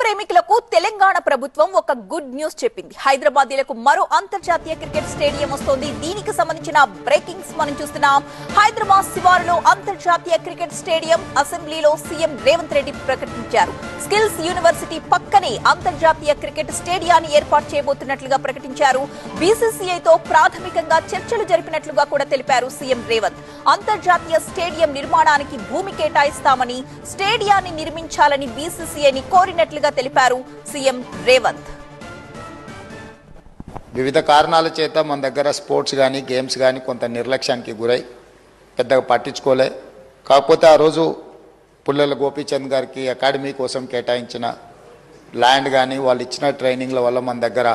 ప్రేమికులకు తెలంగాణ ప్రభుత్వం ఒక గుడ్ న్యూస్ చెప్పింది. హైదరాబాదీలకు మరో అంతర్జాతీయ క్రికెట్ స్టేడియం వస్తోంది. దీనికి సంబంధించిన బ్రేకింగ్స్ మనం చూస్తున్నాం. హైదరాబాద్ శివారులో అంతర్జాతీయ క్రికెట్ స్టేడియం అసెంబ్లీలో సీఎం రేవంత్ రెడ్డి ప్రకటించారు. స్కిల్స్ యూనివర్సిటీ పక్కనే అంతర్జాతీయ క్రికెట్ స్టేడియాన్ని ఏర్పాటు చేయబోతున్నట్లుగా ప్రకటించారు. బీసీసీఐతో ప్రాథమికంగా చర్చలు జరిపినట్లుగా కూడా తెలిపారు సీఎం రేవంత్. అంతర్జాతీయ స్టేడియం నిర్మాణానికి భూమి కేటాయిస్తామని, స్టేడియాన్ని నిర్మించాలని బీసీసీఐని కోరినట్లుగా తెలిపారు సీఎం రేవంత్. వివిధ కారణాల చేత మన దగ్గర స్పోర్ట్స్ కానీ గేమ్స్ కానీ కొంత నిర్లక్ష్యానికి గురై పెద్దగా పట్టించుకోలే. కాకపోతే ఆ రోజు పుల్లెల గోపీచంద్ గారికి అకాడమీ కోసం కేటాయించిన ల్యాండ్ కానీ వాళ్ళు ఇచ్చిన ట్రైనింగ్ల వల్ల మన దగ్గర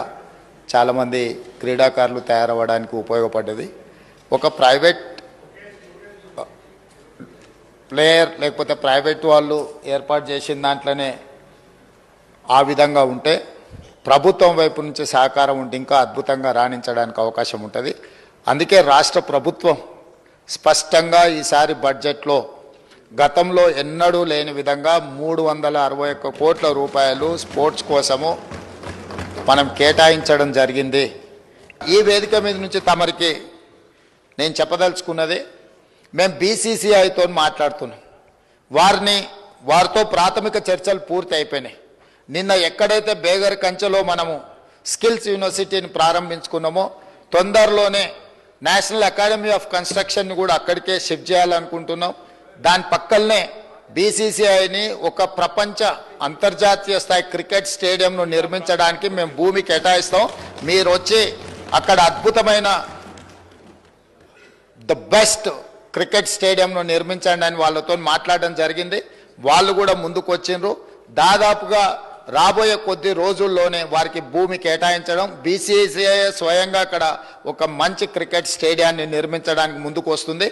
చాలామంది క్రీడాకారులు తయారవ్వడానికి ఉపయోగపడ్డది. ఒక ప్రైవేట్ ప్లేయర్ లేకపోతే ప్రైవేట్ వాళ్ళు ఏర్పాటు చేసిన దాంట్లోనే ఆ విధంగా ఉంటే ప్రభుత్వం వైపు నుంచి సహకారం ఉంటే ఇంకా అద్భుతంగా రాణించడానికి అవకాశం ఉంటుంది. అందుకే రాష్ట్ర ప్రభుత్వం స్పష్టంగా ఈసారి బడ్జెట్లో గతంలో ఎన్నడూ లేని విధంగా 361 కోట్ల రూపాయలు స్పోర్ట్స్ కోసము మనం కేటాయించడం జరిగింది. ఈ వేదిక మీద నుంచి తమరికి నేను చెప్పదలుచుకున్నది, మేము బీసీసీఐతో మాట్లాడుతున్నాం. వారితో ప్రాథమిక చర్చలు పూర్తి అయిపోయినాయి. నిన్న ఎక్కడైతే బేగర్ కంచెలో మనము స్కిల్స్ యూనివర్సిటీని ప్రారంభించుకున్నామో తొందరలోనే నేషనల్ అకాడమీ ఆఫ్ కన్స్ట్రక్షన్ కూడా అక్కడికే షిఫ్ట్ చేయాలనుకుంటున్నాం. దాని పక్కనే బీసీసీఐని ఒక ప్రపంచ అంతర్జాతీయ స్థాయి క్రికెట్ స్టేడియంను నిర్మించడానికి మేము భూమి కేటాయిస్తాం. మీరు వచ్చి అక్కడ అద్భుతమైన ద బెస్ట్ క్రికెట్ స్టేడియంను నిర్మించండి అని వాళ్ళతో మాట్లాడడం జరిగింది. వాళ్ళు కూడా ముందుకు వచ్చిండ్రు. దాదాపుగా రాబోయే కొద్ది రోజుల్లోనే వారికి భూమి కేటాయించడం, బీసీసీఐ స్వయంగా అక్కడ ఒక మంచి క్రికెట్ స్టేడియాన్ని నిర్మించడానికి ముందుకు వస్తుంది.